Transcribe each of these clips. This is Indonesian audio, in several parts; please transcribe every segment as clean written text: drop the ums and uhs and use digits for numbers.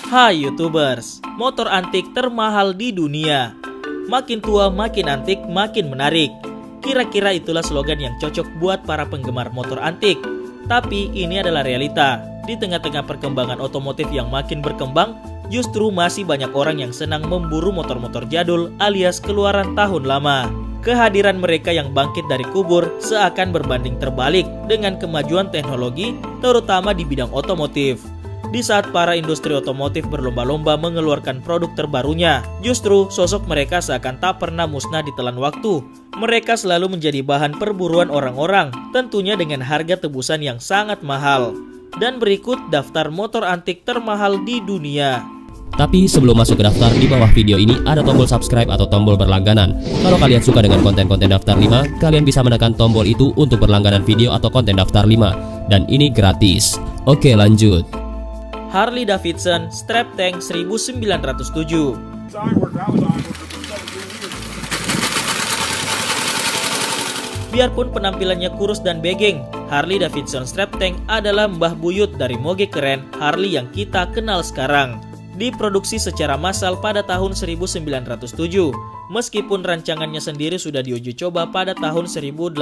Hai YouTubers, motor antik termahal di dunia. Makin tua makin antik makin menarik. Kira-kira itulah slogan yang cocok buat para penggemar motor antik. Tapi ini adalah realita. Di tengah-tengah perkembangan otomotif yang makin berkembang, justru masih banyak orang yang senang memburu motor-motor jadul alias keluaran tahun lama. Kehadiran mereka yang bangkit dari kubur seakan berbanding terbalik dengan kemajuan teknologi, terutama di bidang otomotif. Di saat para industri otomotif berlomba-lomba mengeluarkan produk terbarunya, justru sosok mereka seakan tak pernah musnah ditelan waktu. Mereka selalu menjadi bahan perburuan orang-orang, tentunya dengan harga tebusan yang sangat mahal. Dan berikut daftar motor antik termahal di dunia. Tapi sebelum masuk ke daftar, di bawah video ini ada tombol subscribe atau tombol berlangganan. Kalau kalian suka dengan konten-konten daftar 5, kalian bisa menekan tombol itu untuk berlangganan video atau konten daftar 5. Dan ini gratis. Oke, lanjut. Harley Davidson Strap Tank 1907. Biarpun penampilannya kurus dan begeng, Harley Davidson Strap Tank adalah mbah buyut dari moge keren Harley yang kita kenal sekarang. Diproduksi secara massal pada tahun 1907, meskipun rancangannya sendiri sudah diuji coba pada tahun 1890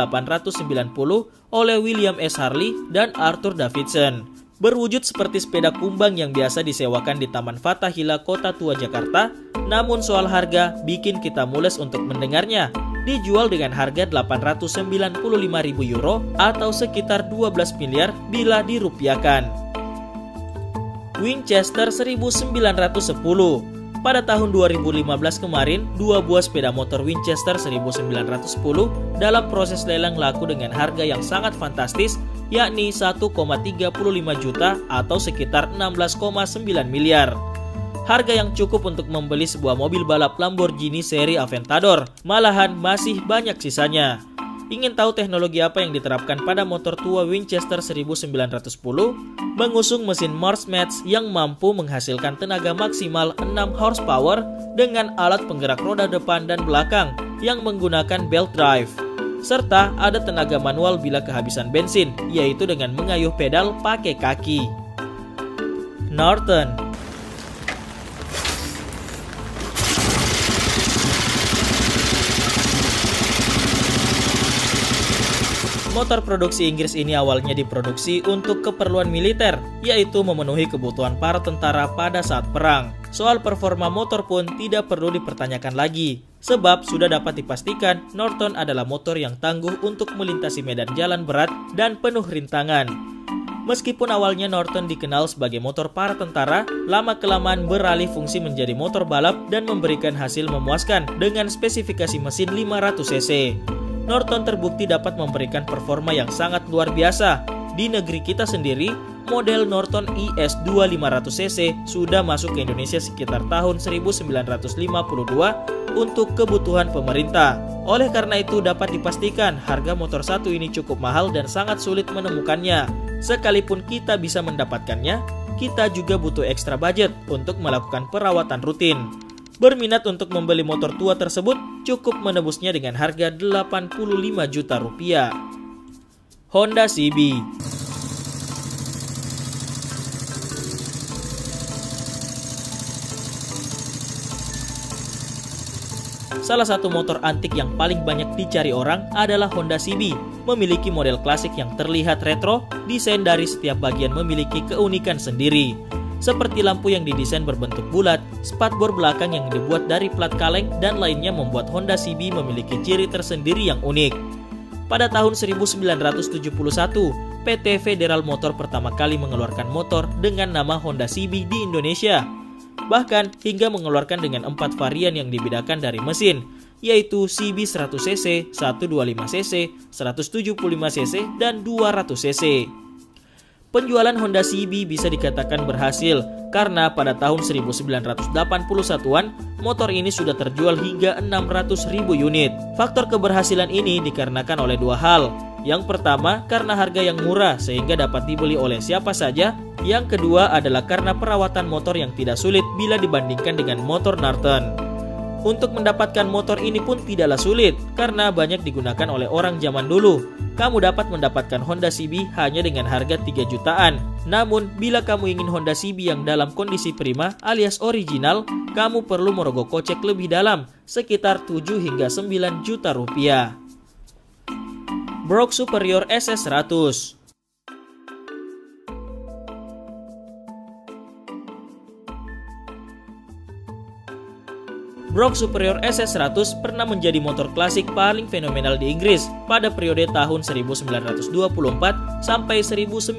oleh William S. Harley dan Arthur Davidson. Berwujud seperti sepeda kumbang yang biasa disewakan di Taman Fathahillah Kota Tua Jakarta, namun soal harga bikin kita mules untuk mendengarnya. Dijual dengan harga 895.000 euro atau sekitar 12 miliar bila dirupiahkan. Winchester 1910. Pada tahun 2015 kemarin, dua buah sepeda motor Winchester 1910 dalam proses lelang laku dengan harga yang sangat fantastis, yakni 1,35 juta atau sekitar 16,9 miliar. Harga yang cukup untuk membeli sebuah mobil balap Lamborghini seri Aventador, malahan masih banyak sisanya. Ingin tahu teknologi apa yang diterapkan pada motor tua Winchester 1910? Mengusung mesin Morse Match yang mampu menghasilkan tenaga maksimal 6 horsepower dengan alat penggerak roda depan dan belakang yang menggunakan belt drive. Serta ada tenaga manual bila kehabisan bensin, yaitu dengan mengayuh pedal pakai kaki. Norton. Motor produksi Inggris ini awalnya diproduksi untuk keperluan militer, yaitu memenuhi kebutuhan para tentara pada saat perang. Soal performa motor pun tidak perlu dipertanyakan lagi, sebab sudah dapat dipastikan Norton adalah motor yang tangguh untuk melintasi medan jalan berat dan penuh rintangan. Meskipun awalnya Norton dikenal sebagai motor para tentara, lama-kelamaan beralih fungsi menjadi motor balap dan memberikan hasil memuaskan dengan spesifikasi mesin 500 cc. Norton terbukti dapat memberikan performa yang sangat luar biasa. Di negeri kita sendiri, model Norton IS2 500cc sudah masuk ke Indonesia sekitar tahun 1952 untuk kebutuhan pemerintah. Oleh karena itu dapat dipastikan harga motor satu ini cukup mahal dan sangat sulit menemukannya. Sekalipun kita bisa mendapatkannya, kita juga butuh ekstra budget untuk melakukan perawatan rutin. Berminat untuk membeli motor tua tersebut cukup menebusnya dengan harga 85 juta rupiah. Honda CB. Salah satu motor antik yang paling banyak dicari orang adalah Honda CB. Memiliki model klasik yang terlihat retro, desain dari setiap bagian memiliki keunikan sendiri. Seperti lampu yang didesain berbentuk bulat, spakbor belakang yang dibuat dari plat kaleng, dan lainnya membuat Honda CB memiliki ciri tersendiri yang unik. Pada tahun 1971, PT Federal Motor pertama kali mengeluarkan motor dengan nama Honda CB di Indonesia. Bahkan hingga mengeluarkan dengan 4 varian yang dibedakan dari mesin, yaitu CB 100cc, 125cc, 175cc, dan 200cc. Penjualan Honda CB bisa dikatakan berhasil karena pada tahun 1981-an motor ini sudah terjual hingga 600.000 unit. Faktor keberhasilan ini dikarenakan oleh dua hal. Yang pertama karena harga yang murah sehingga dapat dibeli oleh siapa saja. Yang kedua adalah karena perawatan motor yang tidak sulit bila dibandingkan dengan motor Norton. Untuk mendapatkan motor ini pun tidaklah sulit, karena banyak digunakan oleh orang zaman dulu. Kamu dapat mendapatkan Honda CB hanya dengan harga 3 jutaan. Namun, bila kamu ingin Honda CB yang dalam kondisi prima alias original, kamu perlu merogoh kocek lebih dalam, sekitar 7 hingga 9 juta rupiah. Brooks Superior SS100. Brooks Superior SS100 pernah menjadi motor klasik paling fenomenal di Inggris pada periode tahun 1924 sampai 1940.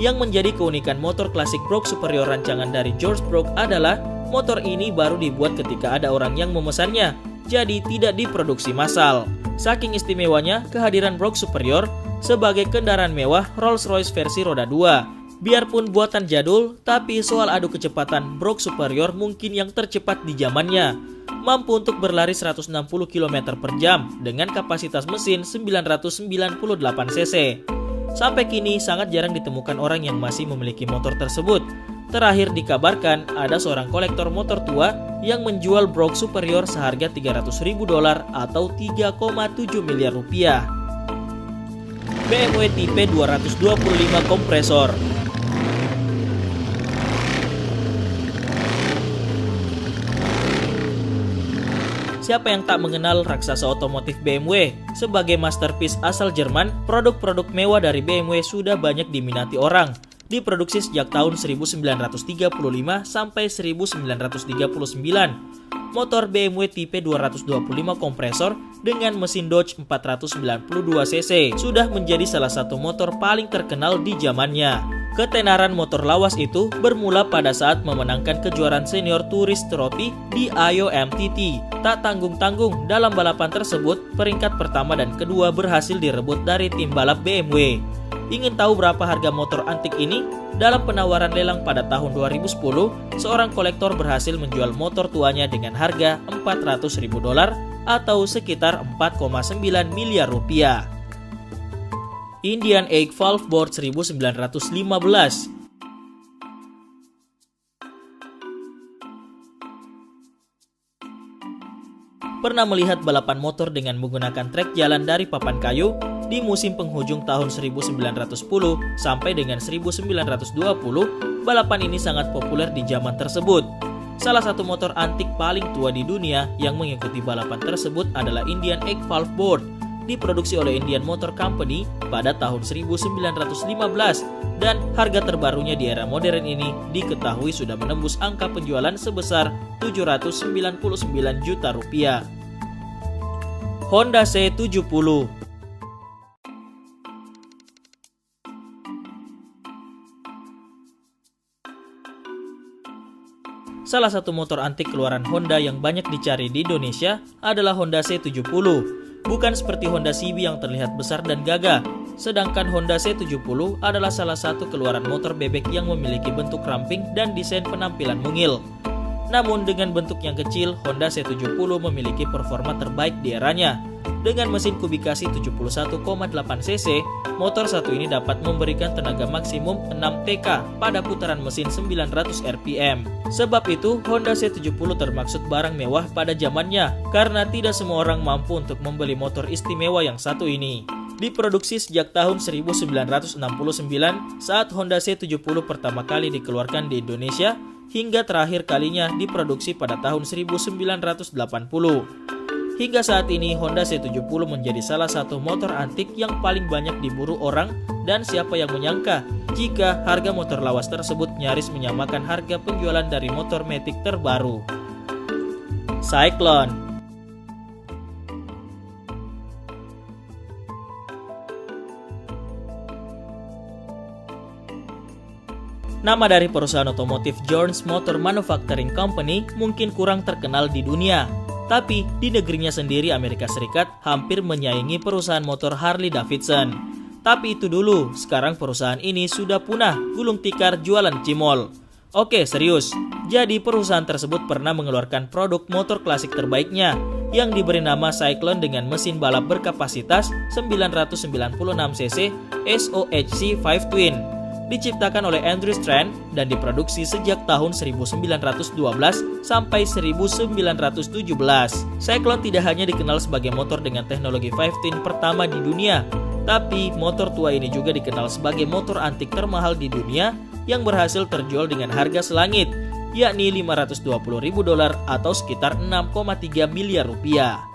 Yang menjadi keunikan motor klasik Brooks Superior rancangan dari George Brooks adalah motor ini baru dibuat ketika ada orang yang memesannya, jadi tidak diproduksi massal. Saking istimewanya kehadiran Brooks Superior sebagai kendaraan mewah Rolls-Royce versi roda 2. Biarpun buatan jadul, tapi soal adu kecepatan Brooks Superior mungkin yang tercepat di zamannya. Mampu untuk berlari 160 km per jam dengan kapasitas mesin 998 cc. Sampai kini sangat jarang ditemukan orang yang masih memiliki motor tersebut. Terakhir dikabarkan ada seorang kolektor motor tua yang menjual Brooks Superior seharga $300.000 atau 3,7 miliar rupiah. BMW tipe 225 kompresor. Siapa yang tak mengenal raksasa otomotif BMW? Sebagai masterpiece asal Jerman, produk-produk mewah dari BMW sudah banyak diminati orang. Diproduksi sejak tahun 1935 sampai 1939. Motor BMW tipe 225 kompresor dengan mesin Dodge 492 cc sudah menjadi salah satu motor paling terkenal di zamannya. Ketenaran motor lawas itu bermula pada saat memenangkan kejuaraan senior Tourist Trophy di IOMTT. Tak tanggung-tanggung, dalam balapan tersebut, peringkat pertama dan kedua berhasil direbut dari tim balap BMW. Ingin tahu berapa harga motor antik ini? Dalam penawaran lelang pada tahun 2010, seorang kolektor berhasil menjual motor tuanya dengan harga $400.000 atau sekitar 4,9 miliar rupiah. Indian Egg Valve Board 1915. Pernah melihat balapan motor dengan menggunakan trek jalan dari papan kayu di musim penghujung tahun 1910 sampai dengan 1920, balapan ini sangat populer di zaman tersebut. Salah satu motor antik paling tua di dunia yang mengikuti balapan tersebut adalah Indian Egg Valve Board. Diproduksi oleh Indian Motor Company pada tahun 1915 dan harga terbarunya di era modern ini diketahui sudah menembus angka penjualan sebesar 799 juta rupiah. Honda C70. Salah satu motor antik keluaran Honda yang banyak dicari di Indonesia adalah Honda C70. Bukan seperti Honda CB yang terlihat besar dan gagah, sedangkan Honda C70 adalah salah satu keluaran motor bebek yang memiliki bentuk ramping dan desain penampilan mungil. Namun dengan bentuk yang kecil, Honda C70 memiliki performa terbaik di eranya. Dengan mesin kubikasi 71,8 cc, motor satu ini dapat memberikan tenaga maksimum 6 TK pada putaran mesin 900 rpm. Sebab itu, Honda C70 termaksud barang mewah pada zamannya, karena tidak semua orang mampu untuk membeli motor istimewa yang satu ini. Diproduksi sejak tahun 1969 saat Honda C70 pertama kali dikeluarkan di Indonesia, hingga terakhir kalinya diproduksi pada tahun 1980. Hingga saat ini, Honda C70 menjadi salah satu motor antik yang paling banyak diburu orang, dan siapa yang menyangka jika harga motor lawas tersebut nyaris menyamakan harga penjualan dari motor matic terbaru. Cyclone. Nama dari perusahaan otomotif Jones Motor Manufacturing Company mungkin kurang terkenal di dunia. Tapi di negerinya sendiri, Amerika Serikat, hampir menyaingi perusahaan motor Harley Davidson. Tapi itu dulu, sekarang perusahaan ini sudah punah, gulung tikar jualan cimol. Oke, serius. Jadi perusahaan tersebut pernah mengeluarkan produk motor klasik terbaiknya yang diberi nama Cyclone dengan mesin balap berkapasitas 996 cc SOHC 5 Twin. diciptakan oleh Andrew Strand dan diproduksi sejak tahun 1912 sampai 1917. Cyclone tidak hanya dikenal sebagai motor dengan teknologi 15 pertama di dunia, tapi motor tua ini juga dikenal sebagai motor antik termahal di dunia yang berhasil terjual dengan harga selangit, yakni $520.000 atau sekitar 6,3 miliar rupiah.